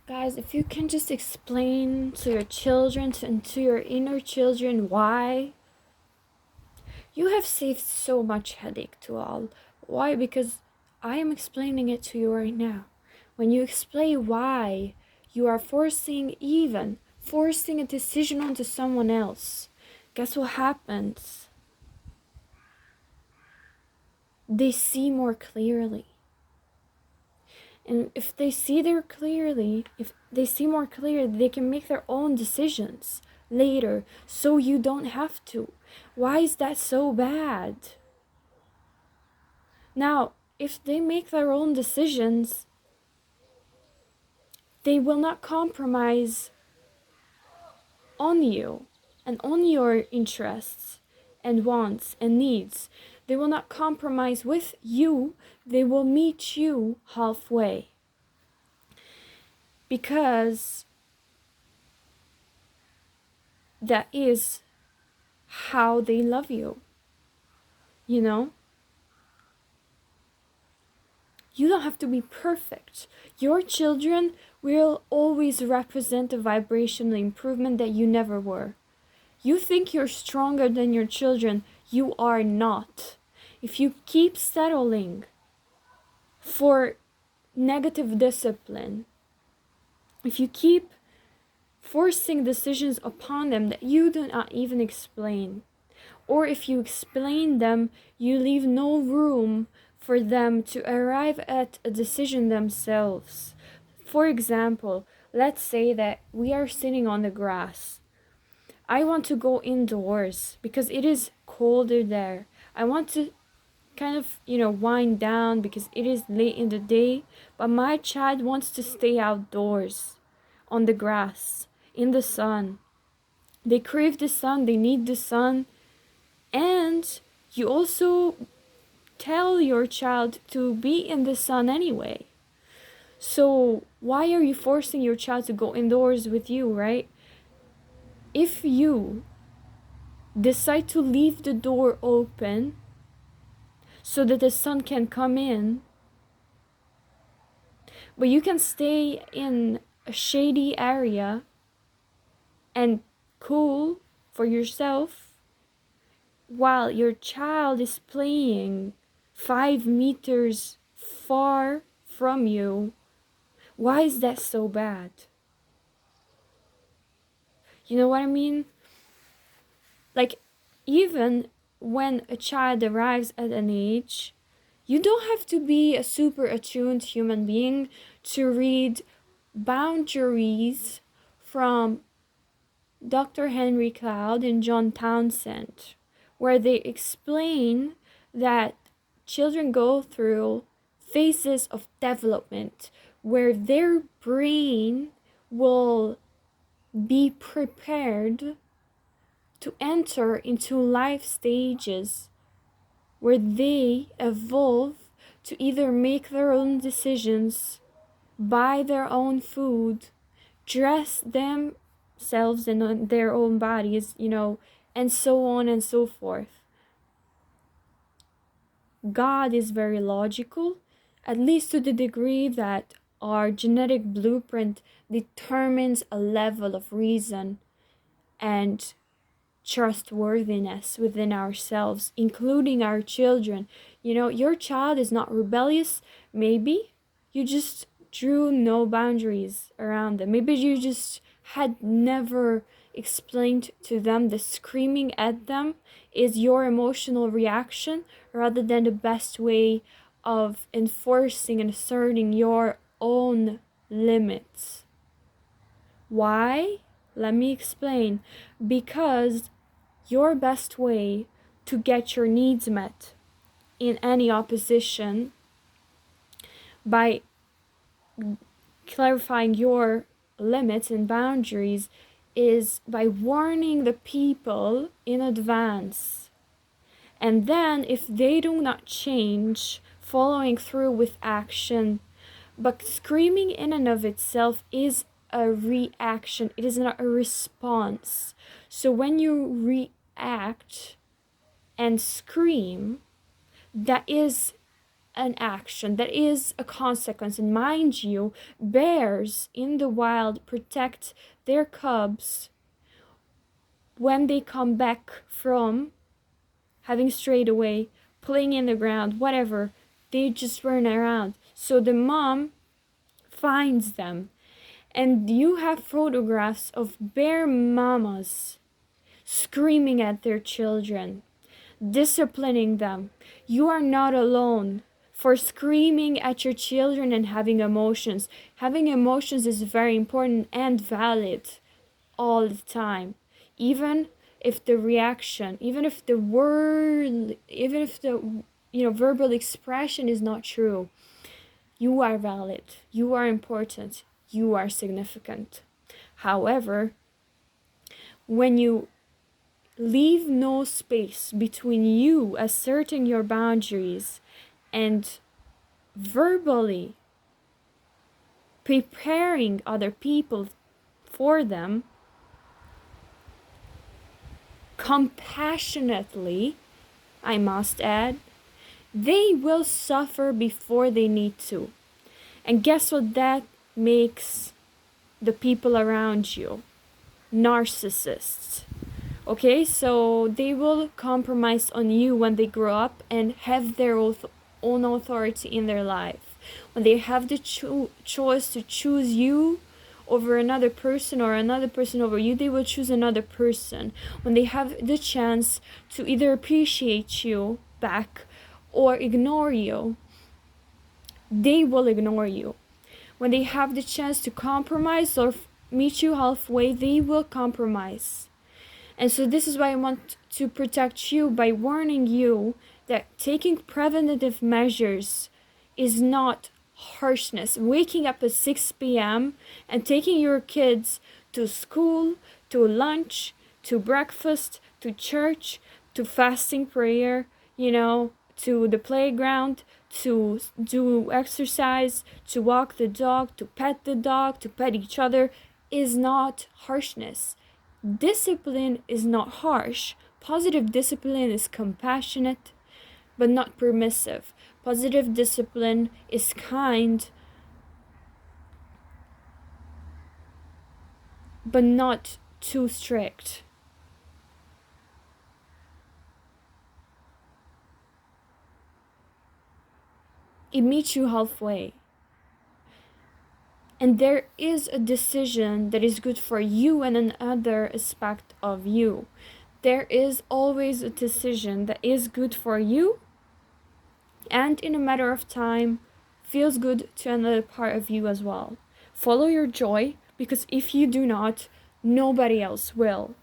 Guys, if you can just explain to your children and to your inner children why, you have saved so much headache to all. Why? Because I am explaining it to you right now. When you explain why, you are forcing a decision onto someone else. Guess what happens? They see more clearly. And if they see more clearly, they can make their own decisions later, so you don't have to. Why is that so bad? Now, if they make their own decisions, they will not compromise on you and on your interests and wants and needs. They will not compromise with you. They will meet you halfway. Because that is how they love you. You know? You don't have to be perfect. Your children will always represent a vibrational improvement that you never were. You think you're stronger than your children. You are not. If you keep settling for negative discipline, if you keep forcing decisions upon them that you do not even explain, or if you explain them, you leave no room for them to arrive at a decision themselves. For example, let's say that we are sitting on the grass. I want to go indoors because it is colder there. I want to kind of, wind down because it is late in the day, but my child wants to stay outdoors on the grass, in the sun. They crave the sun, they need the sun, and you also tell your child to be in the sun anyway. So why are you forcing your child to go indoors with you, right? If you decide to leave the door open so that the sun can come in, but you can stay in a shady area and cool for yourself while your child is playing 5 meters far from you, why is that so bad? You know what I mean? Like, even when a child arrives at an age, you don't have to be a super attuned human being to read Boundaries from Dr. Henry Cloud and John Townsend, where they explain that children go through phases of development where their brain will be prepared to enter into life stages where they evolve to either make their own decisions, buy their own food, dress themselves in their own bodies, and so on and so forth. God is very logical, at least to the degree that our genetic blueprint determines a level of reason and trustworthiness within ourselves, including our children. Your child is not rebellious. Maybe you just drew no boundaries around them. Maybe you just had never explained to them that screaming at them is your emotional reaction rather than the best way of enforcing and asserting your own limits. Why? Let me explain. Because your best way to get your needs met in any opposition by clarifying your limits and boundaries is by warning the people in advance. And then if they do not change, following through with action. But screaming in and of itself is a reaction. It is not a response. So when you react and scream, that is an action, that is a consequence. And mind you, bears in the wild protect their cubs when they come back from having strayed away, playing in the ground, whatever. They just run around. So the mom finds them. And you have photographs of bear mamas screaming at their children, disciplining them. You are not alone for screaming at your children and having emotions. Having emotions is very important and valid all the time. Even if the reaction, even if the word, even if the verbal expression is not true, you are valid, you are important, you are significant. However, when you leave no space between you asserting your boundaries and verbally preparing other people for them, compassionately, I must add, they will suffer before they need to. And guess what that makes the people around you? Narcissists. Okay, so they will compromise on you when they grow up and have their own authority in their life. When they have the choice to choose you over another person or another person over you, they will choose another person. When they have the chance to either appreciate you back or ignore you, they will ignore you. When they have the chance to compromise or meet you halfway, they will compromise. And so this is why I want to protect you by warning you that taking preventative measures is not harshness. Waking up at 6 p.m. and taking your kids to school, to lunch, to breakfast, to church, to fasting prayer, to the playground, to do exercise, to walk the dog, to pet the dog, to pet each other is not harshness. Discipline is not harsh. Positive discipline is compassionate, but not permissive. Positive discipline is kind, but not too strict. It meets you halfway. And there is a decision that is good for you and another aspect of you. There is always a decision that is good for you and in a matter of time feels good to another part of you as well. Follow your joy, because if you do not, nobody else will.